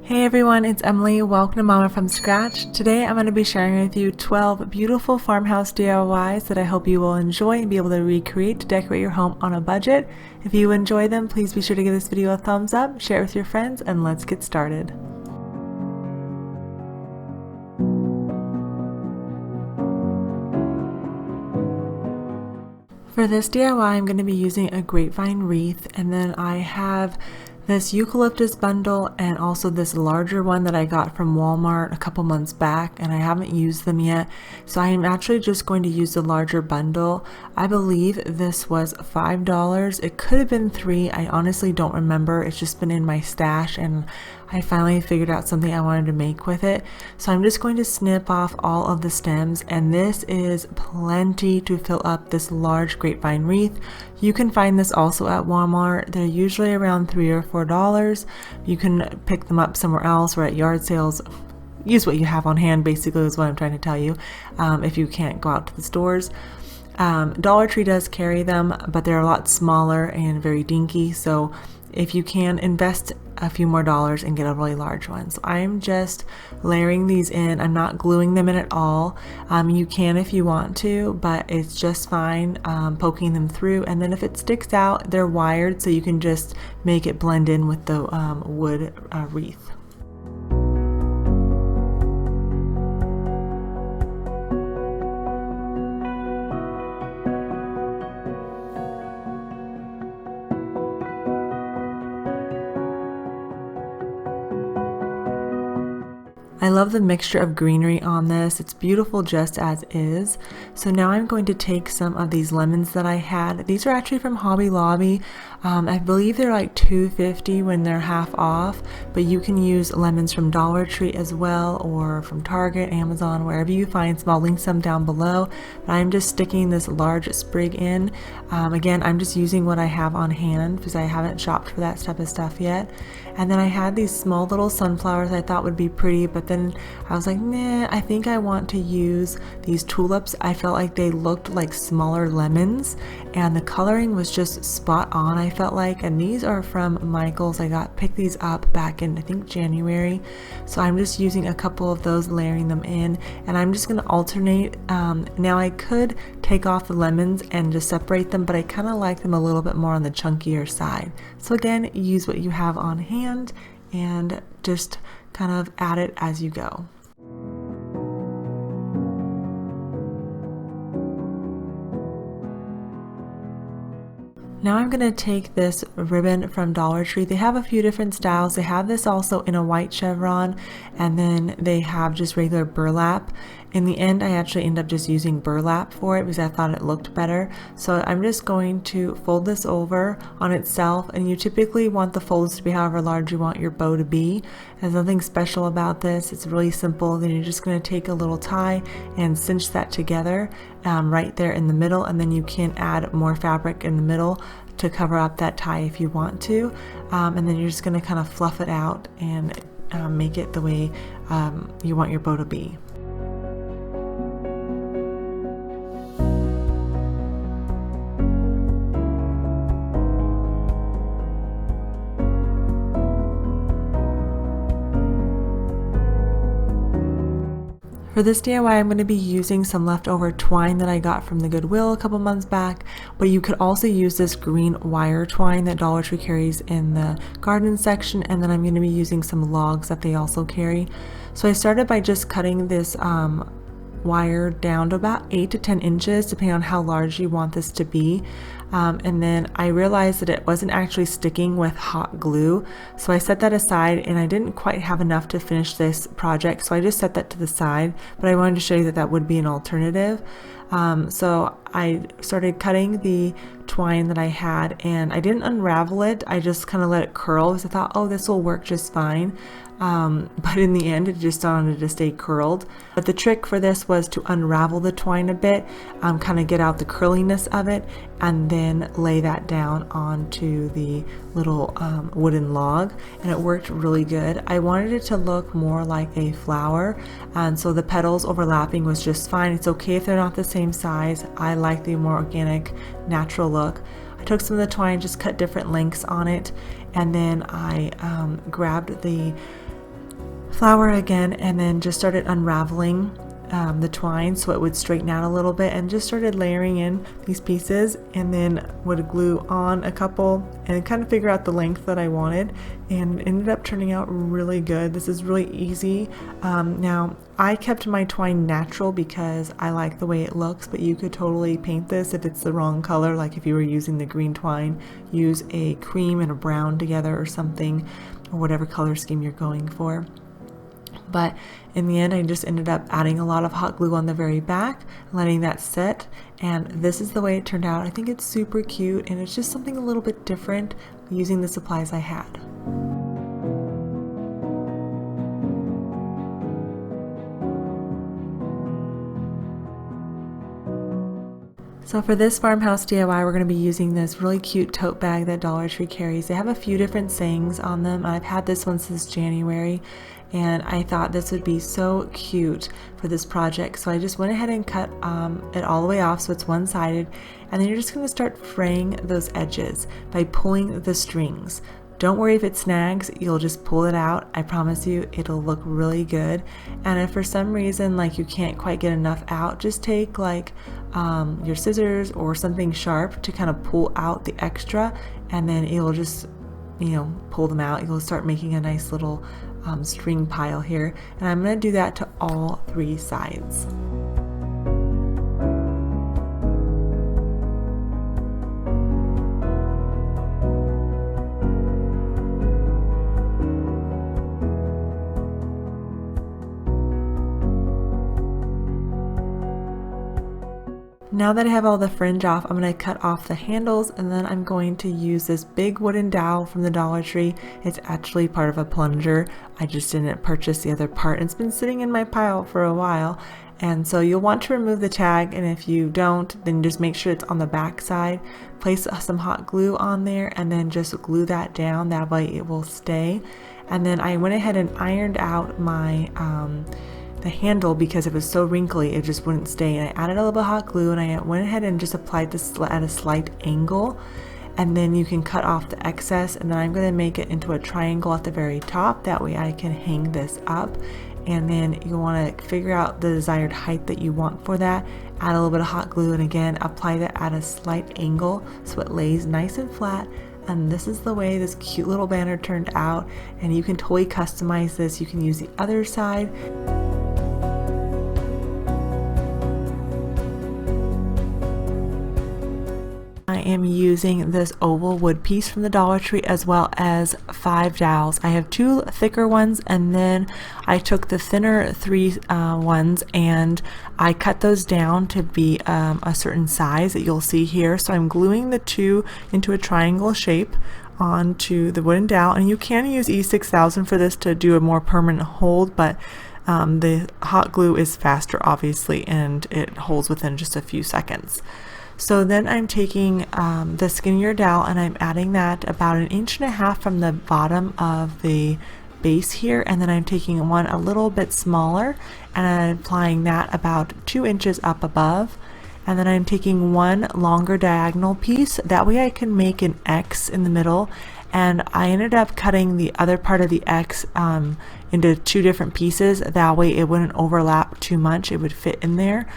Hey everyone, it's Emily. Welcome to Momma from Scratch. Today I'm going to be sharing with you 12 beautiful farmhouse DIYs that I hope you will enjoy and be able to recreate to decorate your home on a budget. If you enjoy them, please be sure to give this video a thumbs up, share it with your friends, and let's get started. For this DIY, I'm going to be using a grapevine wreath, and then I have this eucalyptus bundle and also this larger one that I got from Walmart a couple months back, and I haven't used them yet, so I am actually just going to use the larger bundle. I believe this was $5. It could have been $3. I honestly don't remember. It's just been in my stash and I finally figured out something I wanted to make with it. So I'm just going to snip off all of the stems, and this is plenty to fill up this large grapevine wreath. You can find this also at Walmart. They're usually around $3 or $4. You can pick them up somewhere else or at yard sales. Use what you have on hand, basically, is what I'm trying to tell you, if you can't go out to the stores. Dollar Tree does carry them, but they're a lot smaller and very dinky, so if you can, invest a few more dollars and get a really large one. So I'm just layering these in. I'm not gluing them in at all. You can if you want to, but it's just fine poking them through, and then if it sticks out, they're wired, so you can just make it blend in with the wood wreath. I love the mixture of greenery on this. It's beautiful just as is. So now I'm going to take some of these lemons that I had. These are actually from Hobby Lobby. I believe they're like $2.50 when they're half off, but you can use lemons from Dollar Tree as well, or from Target, Amazon, wherever you find some. I'll link some down below. But I'm just sticking this large sprig in. Again, I'm just using what I have on hand because I haven't shopped for that type of stuff yet. And then I had these small little sunflowers I thought would be pretty, but then I was like, nah, I think I want to use these tulips. I felt like they looked like smaller lemons, and the coloring was just spot on, I felt like. And these are from Michael's. I picked these up back in, I think, January. So I'm just using a couple of those, layering them in, and I'm just going to alternate. Now I could take off the lemons and just separate them, but I kind of like them a little bit more on the chunkier side. So again, use what you have on hand and just kind of add it as you go. Now I'm going to take this ribbon from Dollar Tree. They have a few different styles. They have this also in a white chevron, and then they have just regular burlap. In the end, I actually end up just using burlap for it because I thought it looked better. So I'm just going to fold this over on itself, and you typically want the folds to be however large you want your bow to be. There's nothing special about this. It's really simple. Then you're just going to take a little tie and cinch that together right there in the middle, and then you can add more fabric in the middle to cover up that tie if you want to, and then you're just going to kind of fluff it out and make it the way you want your bow to be. For this DIY, I'm going to be using some leftover twine that I got from the Goodwill a couple months back, but you could also use this green wire twine that Dollar Tree carries in the garden section, and then I'm going to be using some logs that they also carry. So I started by just cutting this wire down to about 8 to 10 inches, depending on how large you want this to be. And then I realized that it wasn't actually sticking with hot glue, so I set that aside, and I didn't quite have enough to finish this project, so I just set that to the side, but I wanted to show you that that would be an alternative. So I started cutting the twine that I had, and I didn't unravel it. I just kind of let it curl because I thought, oh, this will work just fine. But in the end, it just wanted to stay curled. But the trick for this was to unravel the twine a bit, kind of get out the curliness of it, and then lay that down onto the little wooden log, and it worked really good. I wanted it to look more like a flower, and so the petals overlapping was just fine. It's okay if they're not the same size. I like the more organic, natural look. I took some of the twine, just cut different lengths on it, and then I grabbed the flour again, and then just started unraveling the twine so it would straighten out a little bit, and just started layering in these pieces, and then would glue on a couple and kind of figure out the length that I wanted, and it ended up turning out really good. This is really easy. Now I kept my twine natural because I like the way it looks, but you could totally paint this if it's the wrong color. Like if you were using the green twine, use a cream and a brown together or something, or whatever color scheme you're going for. But in the end, I just ended up adding a lot of hot glue on the very back, letting that set, and this is the way it turned out. I think it's super cute, and it's just something a little bit different using the supplies I had. So for this farmhouse DIY, we're going to be using this really cute tote bag that Dollar Tree carries. They have a few different sayings on them. I've had this one since January, and I thought this would be so cute for this project. So I just went ahead and cut it all the way off so it's one-sided, and then you're just going to start fraying those edges by pulling the strings. Don't worry if it snags, you'll just pull it out. I promise you it'll look really good. And if for some reason like you can't quite get enough out, just take like your scissors or something sharp to kind of pull out the extra, and then it'll just, you know, pull them out. You'll start making a nice little string pile here, and I'm going to do that to all three sides. Now that I have all the fringe off, I'm going to cut off the handles, and then I'm going to use this big wooden dowel from the Dollar Tree. It's actually part of a plunger. I just didn't purchase the other part, and it's been sitting in my pile for a while. And so you'll want to remove the tag, and if you don't, then just make sure it's on the back side. Place some hot glue on there, and then just glue that down. That way it will stay. And then I went ahead and ironed out my the handle because it was so wrinkly it just wouldn't stay, and I added a little bit of hot glue, and I went ahead and just applied this at a slight angle, and then you can cut off the excess, and then I'm going to make it into a triangle at the very top. That way I can hang this up, and then you want to figure out the desired height that you want for that. Add a little bit of hot glue, and again apply that at a slight angle so it lays nice and flat. And this is the way this cute little banner turned out, and you can totally customize this. You can use the other side. I am using this oval wood piece from the Dollar Tree, as well as 5 dowels. I have 2 thicker ones, and then I took the thinner 3 ones and I cut those down to be a certain size that you'll see here. So I'm gluing the 2 into a triangle shape onto the wooden dowel, and you can use E6000 for this to do a more permanent hold, but the hot glue is faster obviously, and it holds within just a few seconds. So then I'm taking the skinnier dowel, and I'm adding that about 1.5 inches from the bottom of the base here, and then I'm taking one a little bit smaller and I'm applying that about 2 inches up above, and then I'm taking one longer diagonal piece. That way I can make an X in the middle, and I ended up cutting the other part of the X into 2 different pieces. That way it wouldn't overlap too much, it would fit in there,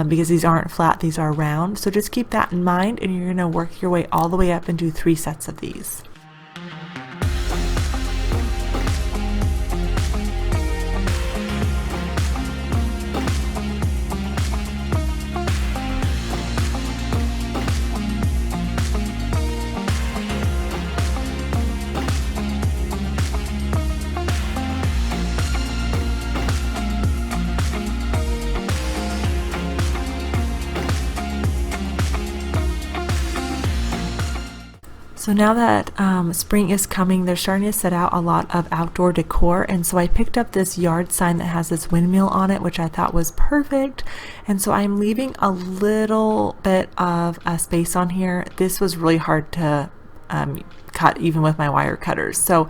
because these aren't flat, these are round. So just keep that in mind, and you're going to work your way all the way up and do 3 sets of these. So now that spring is coming, they're starting to set out a lot of outdoor decor, and so I picked up this yard sign that has this windmill on it, which I thought was perfect. And so I'm leaving a little bit of a space on here. This was really hard to cut even with my wire cutters, so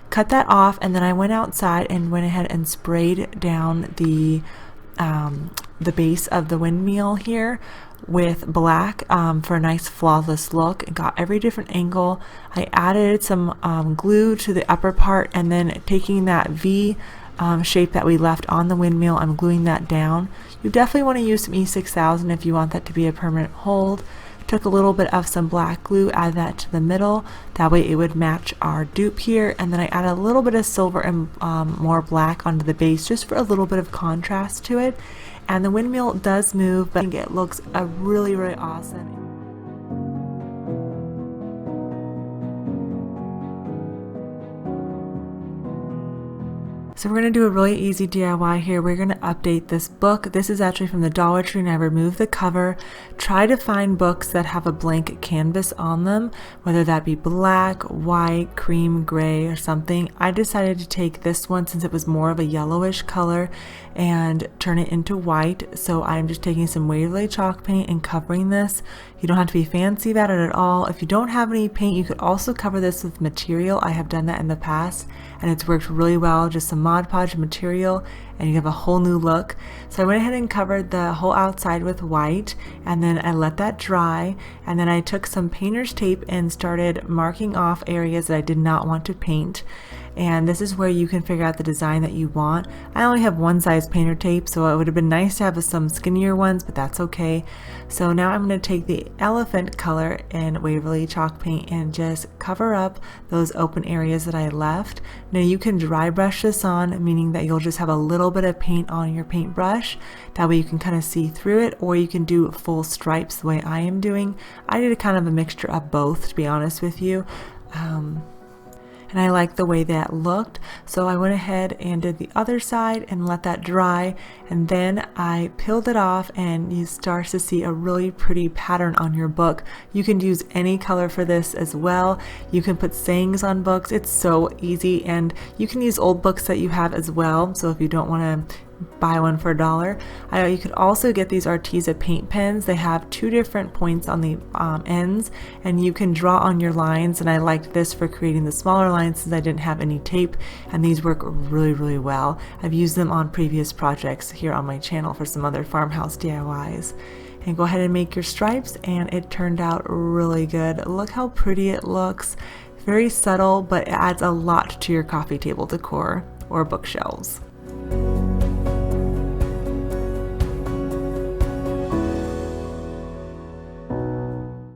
cut that off, and then I went outside and went ahead and sprayed down the base of the windmill here with black for a nice flawless look. It got every different angle. I added some glue to the upper part, and then taking that V shape that we left on the windmill, I'm gluing that down. You definitely want to use some E6000 if you want that to be a permanent hold. Took a little bit of some black glue, add that to the middle, that way it would match our dupe here, and then I added a little bit of silver and more black onto the base just for a little bit of contrast to it. And the windmill does move, but I think it looks really awesome. So we're going to do a really easy DIY here. We're going to update this book. This is actually from the Dollar Tree, and I removed the cover. Try to find books that have a blank canvas on them, whether that be black, white, cream, gray, or something. I decided to take this one since it was more of a yellowish color and turn it into white. So I'm just taking some Waverly chalk paint and covering this. You don't have to be fancy about it at all. If you don't have any paint, you could also cover this with material. I have done that in the past and it's worked really well. Just some Mod Podge material and you have a whole new look. So I went ahead and covered the whole outside with white, and then I let that dry, and then I took some painter's tape and started marking off areas that I did not want to paint. And this is where you can figure out the design that you want. I only have one size painter tape, so it would have been nice to have some skinnier ones, but that's okay. So now I'm going to take the elephant color in Waverly chalk paint and just cover up those open areas that I left. Now you can dry brush this on, meaning that you'll just have a little bit of paint on your paintbrush. That way you can kind of see through it, or you can do full stripes the way I am doing. I did a kind of a mixture of both, to be honest with you. And I like the way that looked, so I went ahead and did the other side and let that dry, and then I peeled it off, and you start to see a really pretty pattern on your book. You can use any color for this as well. You can put sayings on books. It's so easy, and you can use old books that you have as well, so if you don't want to buy one for $1. You could also get these Arteza paint pens. They have two different points on the ends, and you can draw on your lines, and I liked this for creating the smaller lines since I didn't have any tape, and these work really well. I've used them on previous projects here on my channel for some other farmhouse DIYs. And go ahead and make your stripes, and it turned out really good. Look how pretty it looks. Very subtle, but it adds a lot to your coffee table decor or bookshelves.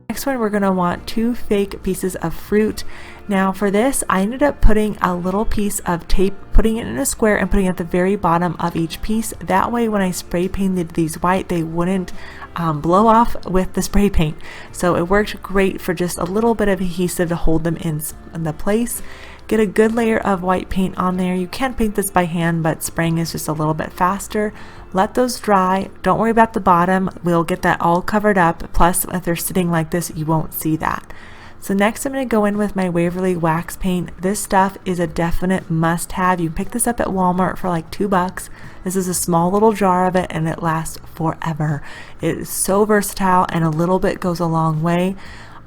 Next one, we're going to want 2 fake pieces of fruit. Now for this, I ended up putting a little piece of tape, putting it in a square and putting it at the very bottom of each piece. That way when I spray painted these white, they wouldn't blow off with the spray paint. So it worked great for just a little bit of adhesive to hold them in the place. Get a good layer of white paint on there. You can paint this by hand, but spraying is just a little bit faster. Let those dry. Don't worry about the bottom. We'll get that all covered up. Plus, if they're sitting like this, you won't see that. So next I'm going to go in with my Waverly wax paint. This stuff is a definite must-have. You can pick this up at Walmart for like $2. This is a small little jar of it, and it lasts forever. It is so versatile, and a little bit goes a long way.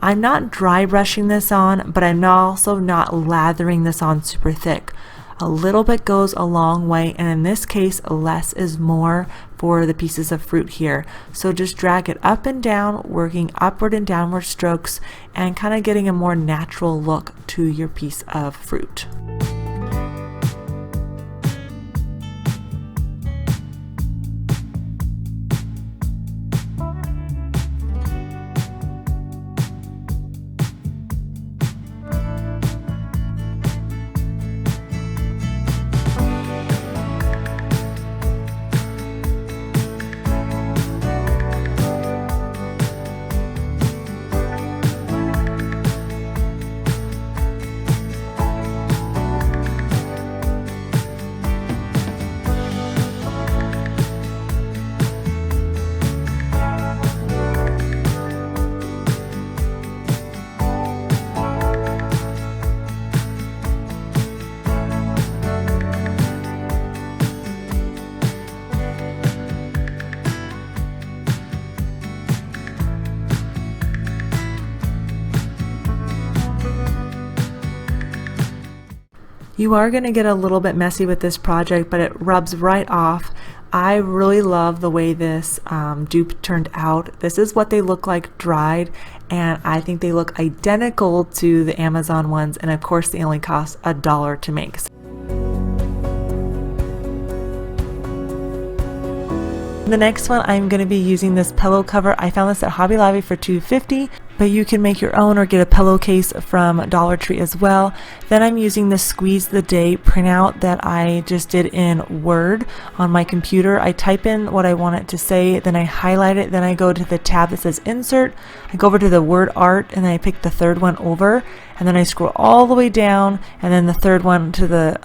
I'm not dry brushing this on, but I'm also not lathering this on super thick. A little bit goes a long way, and in this case, less is more for the pieces of fruit here. So just drag it up and down, working upward and downward strokes, and kind of getting a more natural look to your piece of fruit. You are going to get a little bit messy with this project, but it rubs right off. I really love the way this dupe turned out. This is what they look like dried, and I think they look identical to the Amazon ones, and of course they only cost $1 to make. The next one, I'm going to be using this pillow cover. I found this at Hobby Lobby for $2.50, but you can make your own or get a pillowcase from Dollar Tree as well. Then I'm using the Squeeze the Day printout that I just did in Word on my computer. I type in what I want it to say, then I highlight it, then I go to the tab that says Insert, I go over to the word art, and then I pick the third one over, and then I scroll all the way down, and then the third one to the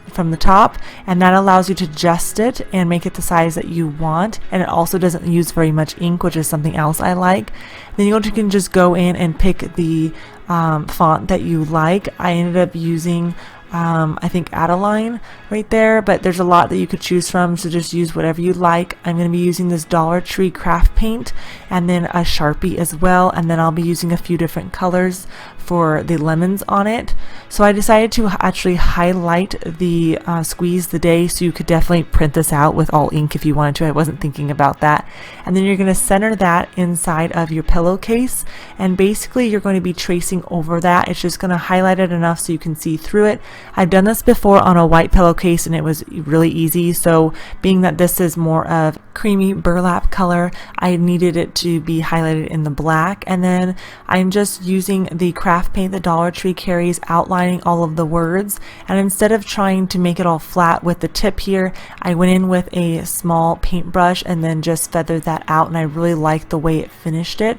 from the top, and that allows you to adjust it and make it the size that you want, and it also doesn't use very much ink, which is something else I like. Then you can just go in and pick the font that you like. I ended up using I think Adeline right there, but there's a lot that you could choose from, so just use whatever you like. I'm going to be using this Dollar Tree craft paint and then a Sharpie as well, and then I'll be using a few different colors for the lemons on it. So I decided to actually highlight the Squeeze the Day, so you could definitely print this out with all ink if you wanted to. I wasn't thinking about that. And then you're going to center that inside of your pillowcase, and basically you're going to be tracing over that. It's just going to highlight it enough so you can see through it. I've done this before on a white pillowcase and it was really easy, so being that this is more of creamy burlap color, I needed it to be highlighted in the black. And then I'm just using the craft paint that Dollar Tree carries, outlining all of the words, and instead of trying to make it all flat with the tip here, I went in with a small paintbrush and then just feathered that out, and I really liked the way it finished it.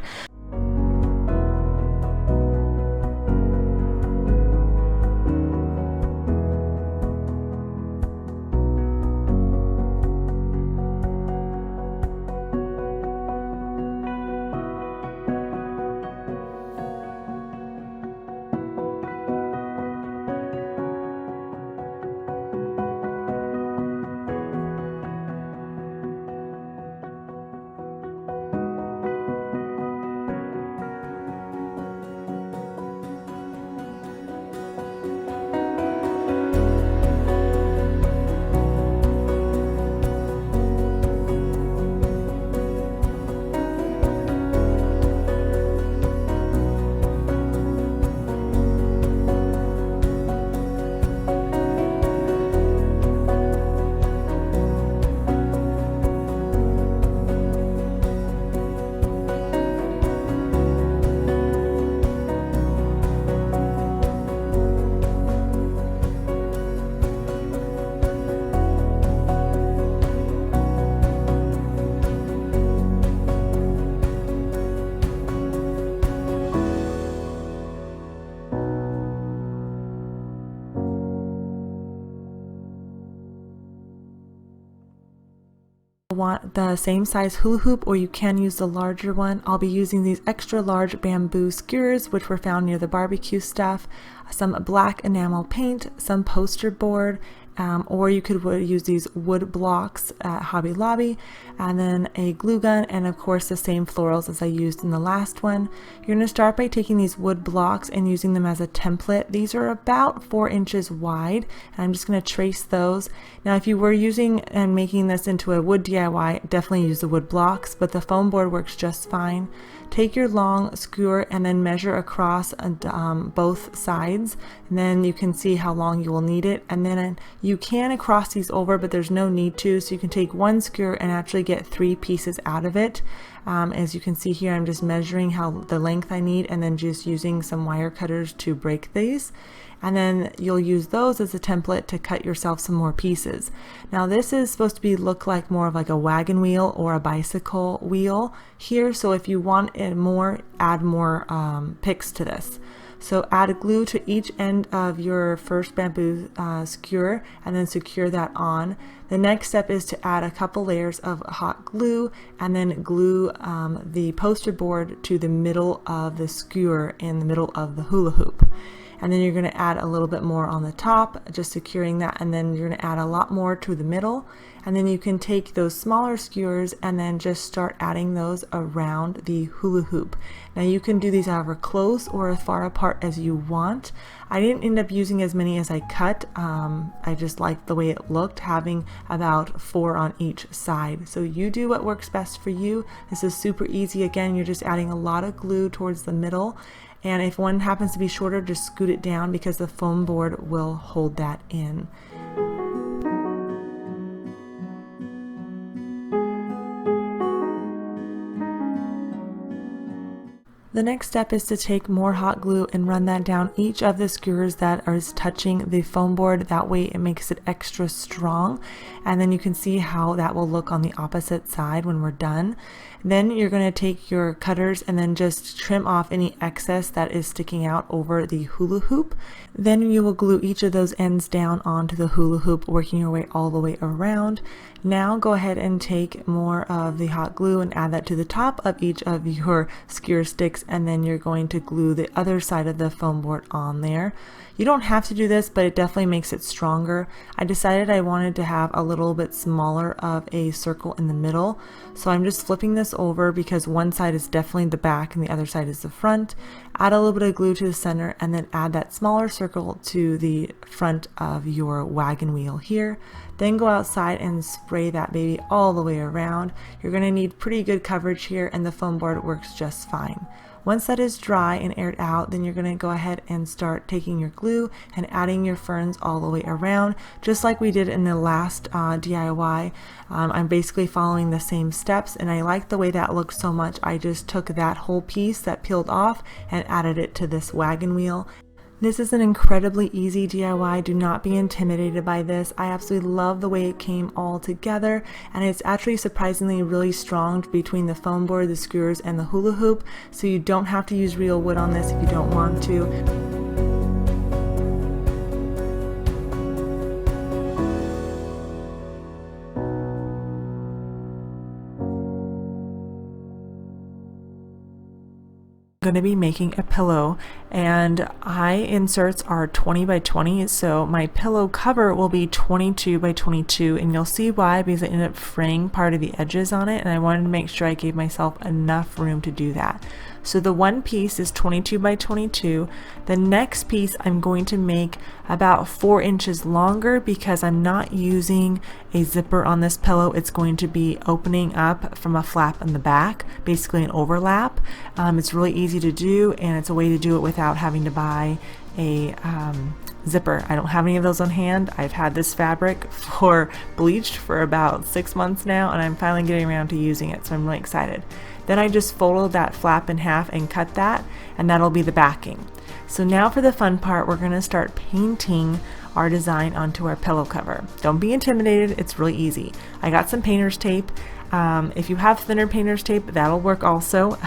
Want the same size hula hoop, or you can use the larger one. I'll be using these extra large bamboo skewers, which were found near the barbecue stuff, some black enamel paint, some poster board, or you could use these wood blocks at Hobby Lobby, and then a glue gun, and of course the same florals as I used in the last one. You're going to start by taking these wood blocks and using them as a template. These are about 4 inches wide, and I'm just going to trace those. Now if you were using and making this into a wood DIY, definitely use the wood blocks, but the foam board works just fine. Take your long skewer and then measure across both sides, and then you can see how long you will need it. And then you can cross these over, but there's no need to, so you can take one skewer and actually get 3 pieces out of it. As you can see here, I'm just measuring the length I need and then just using some wire cutters to break these. And then you'll use those as a template to cut yourself some more pieces. Now this is supposed to look like more of like a wagon wheel or a bicycle wheel here, so if you want it more, add more picks to this. So add glue to each end of your first bamboo skewer and then secure that on. The next step is to add a couple layers of hot glue and then glue the poster board to the middle of the skewer in the middle of the hula hoop. and then you're going to add a little bit more on the top, just securing that, and then you're going to add a lot more to the middle. And then you can take those smaller skewers and then just start adding those around the hula hoop. Now you can do these however close or as far apart as you want. I didn't end up using as many as I cut. I just liked the way it looked, having about 4 on each side. So you do what works best for you. This is super easy. Again, you're just adding a lot of glue towards the middle. And if one happens to be shorter, just scoot it down because the foam board will hold that in. The next step is to take more hot glue and run that down each of the skewers that are touching the foam board. That way it makes it extra strong, and then you can see how that will look on the opposite side when we're done. Then you're going to take your cutters and then just trim off any excess that is sticking out over the hula hoop. Then you will glue each of those ends down onto the hula hoop, working your way all the way around. Now go ahead and take more of the hot glue and add that to the top of each of your skewer sticks, and then you're going to glue the other side of the foam board on there. You don't have to do this, but it definitely makes it stronger. I decided I wanted to have a little bit smaller of a circle in the middle, so I'm just flipping this over because one side is definitely the back and the other side is the front. Add a little bit of glue to the center and then add that smaller circle to the front of your wagon wheel here. Then go outside and spray that baby all the way around. You're going to need pretty good coverage here, and the foam board works just fine. Once that is dry and aired out, then you're going to go ahead and start taking your glue and adding your ferns all the way around, just like we did in the last DIY. I'm basically following the same steps, and I like the way that looks so much. I just took that whole piece that peeled off and added it to this wagon wheel. This is an incredibly easy DIY. Do not be intimidated by this. I absolutely love the way it came all together, and it's actually surprisingly really strong between the foam board, the skewers, and the hula hoop, so you don't have to use real wood on this if you don't want to. Going to be making a pillow, and inserts are 20 by 20, so my pillow cover will be 22 by 22, and you'll see why, because I ended up fraying part of the edges on it, and I wanted to make sure I gave myself enough room to do that. So the one piece is 22 by 22. The next piece I'm going to make about 4 inches longer because I'm not using a zipper on this pillow. It's going to be opening up from a flap in the back, basically an overlap. It's really easy to do, and it's a way to do it without having to buy a zipper. I don't have any of those on hand. I've had this fabric bleached for about 6 months now, and I'm finally getting around to using it, so I'm really excited. Then I just folded that flap in half and cut that, and that'll be the backing. So now for the fun part, we're going to start painting our design onto our pillow cover. Don't be intimidated, it's really easy. I got some painter's tape. If you have thinner painter's tape, that'll work also.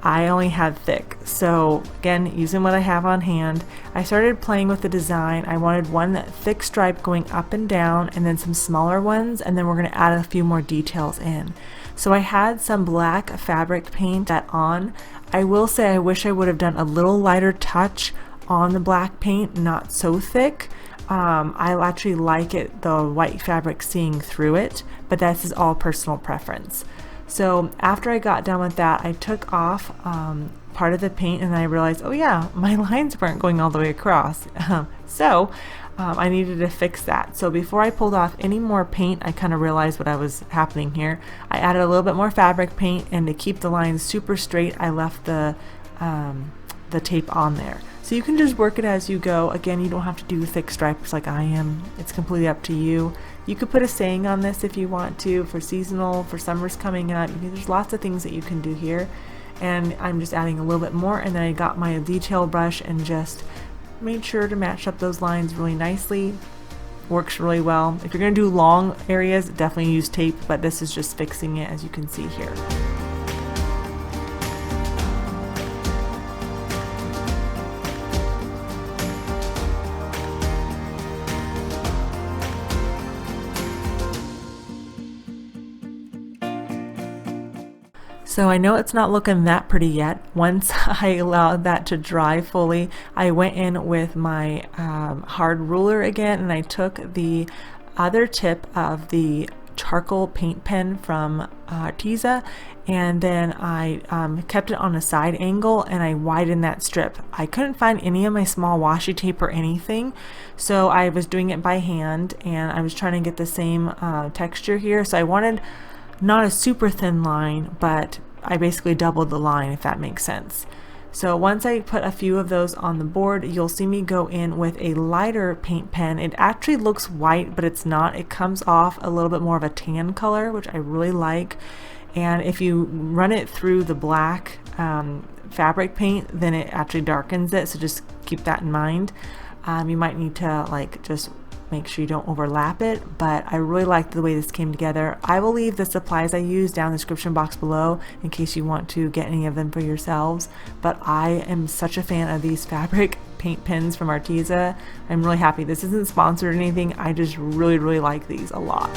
I only had thick, so again, using what I have on hand, I started playing with the design. I wanted one thick stripe going up and down, and then some smaller ones, and then we're going to add a few more details in. So I had some black fabric paint that on. I will say I wish I would have done a little lighter touch on the black paint, not so thick. I actually like it, the white fabric seeing through it, but this is all personal preference. So after I got done with that, I took off part of the paint, and then I realized, oh yeah, my lines weren't going all the way across. I needed to fix that. So before I pulled off any more paint, I kind of realized what was happening here. I added a little bit more fabric paint, and to keep the lines super straight, I left the tape on there. So you can just work it as you go. Again, you don't have to do thick stripes like I am. It's completely up to you. You could put a saying on this if you want to, for seasonal, for summer's coming up. There's lots of things that you can do here. And I'm just adding a little bit more, and then I got my detail brush and just made sure to match up those lines really nicely. Works really well. If you're going to do long areas, definitely use tape, but this is just fixing it, as you can see here. So I know it's not looking that pretty yet. Once I allowed that to dry fully, I went in with my hard ruler again, and I took the other tip of the charcoal paint pen from Arteza, and then I kept it on a side angle and I widened that strip. I couldn't find any of my small washi tape or anything, so I was doing it by hand, and I was trying to get the same texture here. So I wanted not a super thin line, but I basically doubled the line, if that makes sense. So once I put a few of those on the board, you'll see me go in with a lighter paint pen. It actually looks white, but it's not. It comes off a little bit more of a tan color, which I really like. And if you run it through the black fabric paint, then it actually darkens it, so just keep that in mind. You might need to like just make sure you don't overlap it, but I really like the way this came together. I will leave the supplies I use down in the description box below in case you want to get any of them for yourselves, but I am such a fan of these fabric paint pens from Arteza. I'm really happy. This isn't sponsored or anything. I just really like these a lot.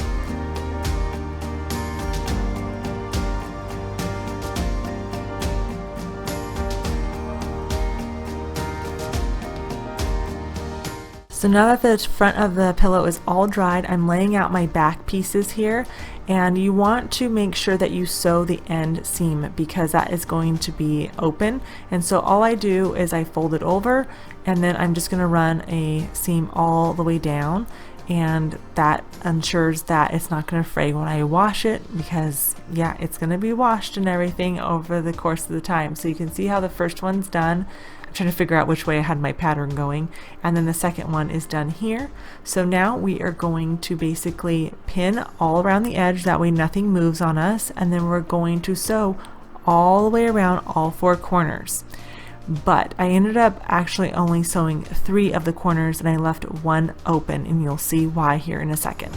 So now that the front of the pillow is all dried, I'm laying out my back pieces here, and you want to make sure that you sew the end seam because that is going to be open. And so all I do is I fold it over, and then I'm just going to run a seam all the way down, and that ensures that it's not going to fray when I wash it, because yeah, it's going to be washed and everything over the course of the time. So you can see how the first one's done. I'm trying to figure out which way I had my pattern going, and then the second one is done here. So now we are going to basically pin all around the edge, that way nothing moves on us, and then we're going to sew all the way around all four corners. But I ended up actually only sewing 3 of the corners, and I left 1 open, and you'll see why here in a second.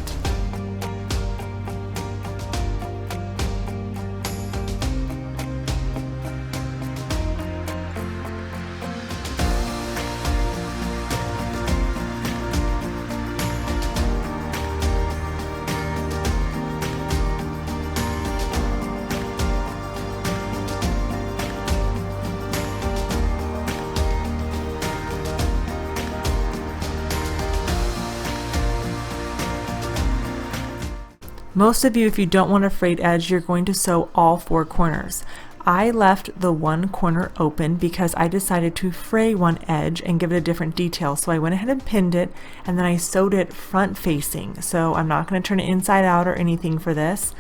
Most of you, if you don't want a frayed edge, you're going to sew all 4 corners. I left the 1 corner open because I decided to fray one edge and give it a different detail. So I went ahead and pinned it, and then I sewed it front facing. So I'm not going to turn it inside out or anything for this.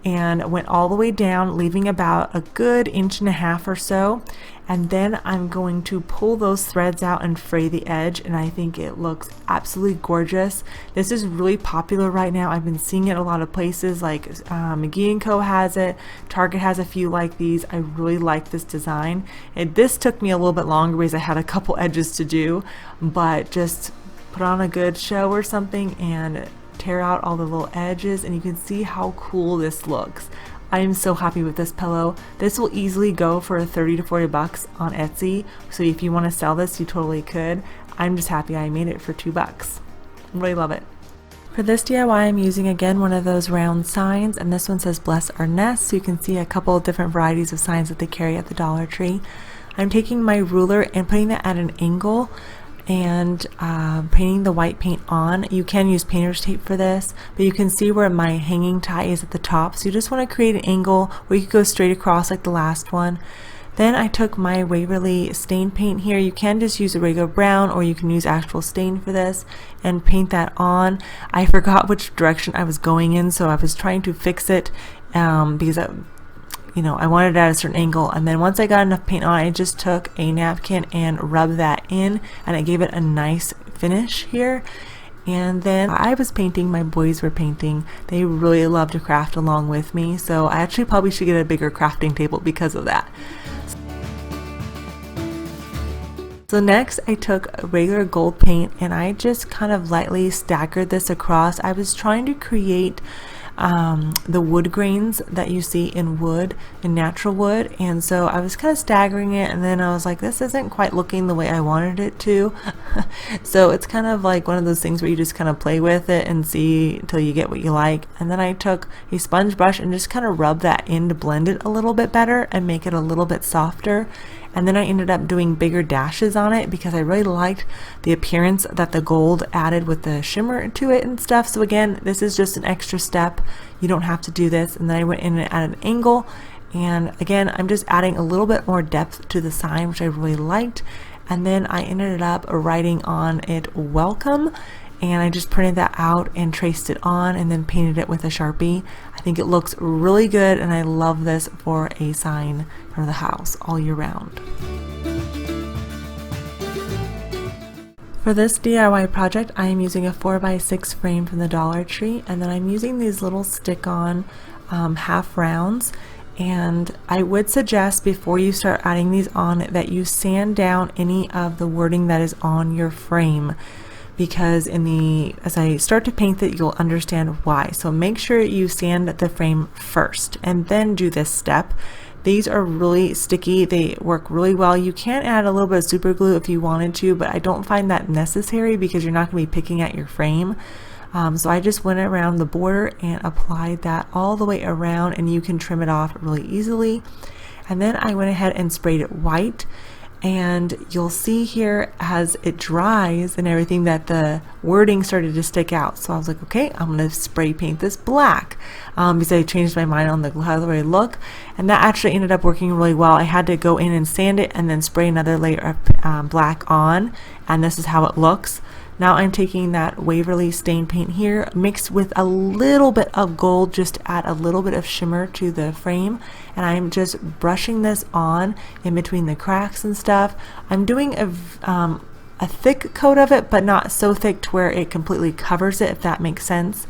And went all the way down, leaving about a good 1.5 inches or so. And then I'm going to pull those threads out and fray the edge, and I think it looks absolutely gorgeous. This is really popular right now. I've been seeing it a lot of places, like McGee & Co has it, Target has a few like these. I really like this design. This took me a little bit longer because I had a couple edges to do, but just put on a good show or something and tear out all the little edges, and you can see how cool this looks. I am so happy with this pillow. This will easily go for 30 to 40 bucks on Etsy, so if you want to sell this, you totally could. I'm just happy I made it for $2. Really love it. For this DIY, I'm using again one of those round signs, and this one says bless our nest, so you can see a couple of different varieties of signs that they carry at the Dollar Tree. I'm taking my ruler and putting that at an angle and painting the white paint on. You can use painter's tape for this, but you can see where my hanging tie is at the top, so you just want to create an angle where you could go straight across like the last one. Then I took my Waverly stain paint here. You can just use a regular brown, or you can use actual stain for this, and paint that on. I forgot which direction I was going in, so I was trying to fix it because I wanted it at a certain angle, and then once I got enough paint on, I just took a napkin and rubbed that in, and it gave it a nice finish here. And then I was painting, my boys were painting. They really love to craft along with me, so I actually probably should get a bigger crafting table because of that. So next I took regular gold paint, and I just kind of lightly staggered this across. I was trying to create the wood grains that you see in wood, in natural wood. And so I was kind of staggering it, and then I was like, this isn't quite looking the way I wanted it to. So it's kind of like one of those things where you just kind of play with it and see until you get what you like. And then I took a sponge brush and just kind of rubbed that in to blend it a little bit better and make it a little bit softer. And then I ended up doing bigger dashes on it because I really liked the appearance that the gold added with the shimmer to it and stuff. So again, this is just an extra step. You don't have to do this. And then I went in at an angle, and again, I'm just adding a little bit more depth to the sign, which I really liked. And then I ended up writing on it welcome, and I just printed that out and traced it on and then painted it with a Sharpie. I think it looks really good, and I love this for a sign for the house all year round. For this DIY project, I am using a 4x6 frame from the Dollar Tree, and then I'm using these little stick-on half rounds. And I would suggest before you start adding these on that you sand down any of the wording that is on your frame, because as I start to paint it, you'll understand why. So make sure you sand the frame first and then do this step. These are really sticky. They work really well. You can add a little bit of super glue if you wanted to, but I don't find that necessary because you're not going to be picking at your frame. So I just went around the border and applied that all the way around, and you can trim it off really easily. And then I went ahead and sprayed it white, and you'll see here as it dries and everything that the wording started to stick out. So I was like, okay, I'm going to spray paint this black because I changed my mind on how the way it looked, and that actually ended up working really well. I had to go in and sand it and then spray another layer of black on, and this is how it looks. Now I'm taking that Waverly stain paint here mixed with a little bit of gold just to add a little bit of shimmer to the frame, and I'm just brushing this on in between the cracks and stuff. I'm doing a thick coat of it, but not so thick to where it completely covers it, if that makes sense.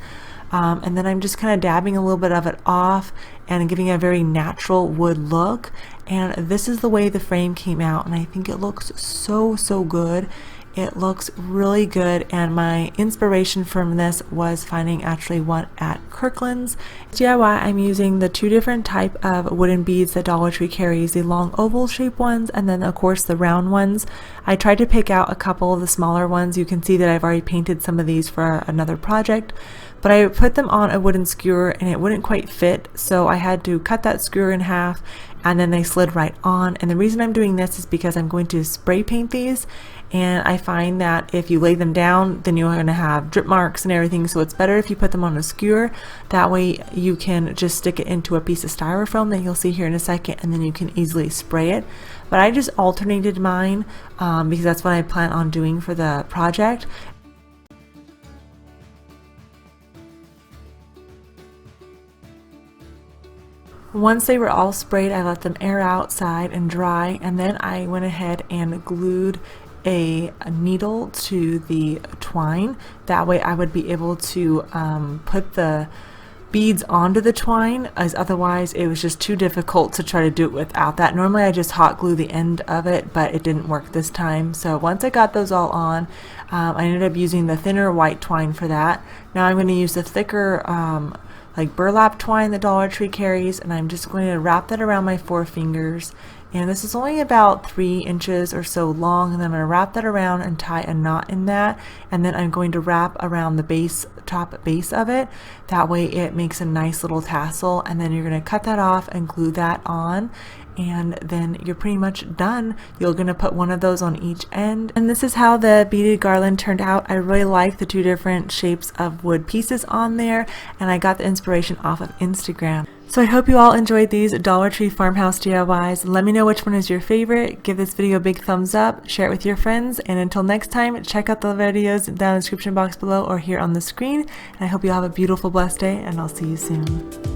And then I'm just kind of dabbing a little bit of it off and giving a very natural wood look. And this is the way the frame came out, and I think it looks so good. It looks really good, and my inspiration from this was finding actually one at Kirkland's. DIY, I'm using the two different type of wooden beads that Dollar Tree carries, the long oval shape ones and then of course the round ones. I tried to pick out a couple of the smaller ones. You can see that I've already painted some of these for another project, but I put them on a wooden skewer and it wouldn't quite fit, so I had to cut that skewer in half, and then they slid right on. And the reason I'm doing this is because I'm going to spray paint these, and I find that if you lay them down, then you're going to have drip marks and everything, so it's better if you put them on a skewer. That way you can just stick it into a piece of styrofoam that you'll see here in a second, and then you can easily spray it. But I just alternated mine because that's what I plan on doing for the project. Once they were all sprayed, I let them air outside and dry, and then I went ahead and glued a needle to the twine. That way I would be able to put the beads onto the twine, as otherwise it was just too difficult to try to do it without that. Normally I just hot glue the end of it, but it didn't work this time. So once I got those all on, I ended up using the thinner white twine for that. Now I'm going to use the thicker like burlap twine that Dollar Tree carries, and I'm just going to wrap that around my 4 fingers. And this is only about 3 inches or so long, and then I'm going to wrap that around and tie a knot in that, and then I'm going to wrap around the top base of it. That way it makes a nice little tassel, and then you're going to cut that off and glue that on, and then you're pretty much done. You're going to put one of those on each end, and this is how the beaded garland turned out. I really like the 2 different shapes of wood pieces on there, and I got the inspiration off of Instagram. So I hope you all enjoyed these Dollar Tree Farmhouse DIYs. Let me know which one is your favorite. Give this video a big thumbs up, share it with your friends, and until next time, check out the videos down in the description box below or here on the screen. And I hope you all have a beautiful, blessed day, and I'll see you soon.